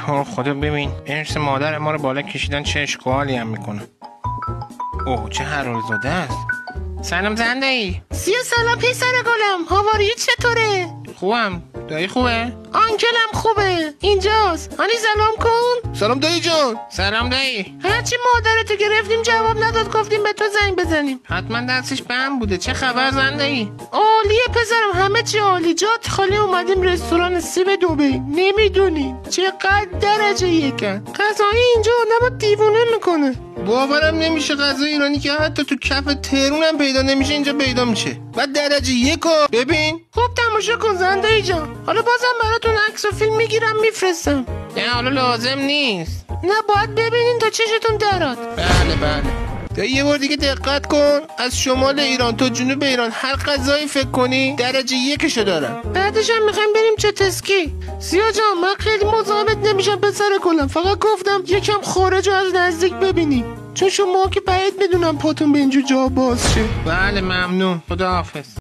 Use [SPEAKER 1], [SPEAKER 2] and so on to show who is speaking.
[SPEAKER 1] تو رو خدا ببین ارث مادر ما رو بالا کشیدن، چه اشکالی هم میکنه. اوه چه حلالزاده است. سلام زنده ای.
[SPEAKER 2] سلام پسر گلم، هاواری چطوره؟
[SPEAKER 1] خوبم. دایی خوبه؟
[SPEAKER 2] آنکلم خوبه، اینجاست. هانی سلام کن.
[SPEAKER 3] سلام دایی جان.
[SPEAKER 1] سلام دایی.
[SPEAKER 2] هرچی مادرتو گرفتیم جواب نداد، گفتیم به تو زنگ بزنیم.
[SPEAKER 1] حتما دستش بند بوده. چه خبر زنده ای؟
[SPEAKER 2] عالیه پسرم، همه چی عالی. جات خالی، اومدیم رستوران سیب دبی. نمیدونی چقدر درجه یکن. غذای اینجا آدمو دیوونه میکنه.
[SPEAKER 3] باورم نمیشه غذا ایرانی که حتی تو کف تهرون هم پیدا نمیشه اینجا پیدا میشه. بعد درجه یکو ببین.
[SPEAKER 2] خب تماشا کن زنده ای جان. حالا بازم براتون عکس و فیلم میگیرم میفرستم.
[SPEAKER 1] نه حالا لازم نیست.
[SPEAKER 2] نه باید ببینین تا چشتون درات.
[SPEAKER 1] بله.
[SPEAKER 3] دایی یه بار دیگه دقت کن، از شمال ایران تا جنوب ایران هر غذایی فکر کنی درجه یکشو دارن.
[SPEAKER 2] بعدش هم میخوایم بریم چتسکی. سیا جان من خیلی مزاحمت نمیشم پسر گلم، فقط گفتم یکم خارج رو از نزدیک ببینیم، چون شما که بعید میدونم پاتون به اینجور جا باز شه.
[SPEAKER 1] بله ممنون. خداحافظ.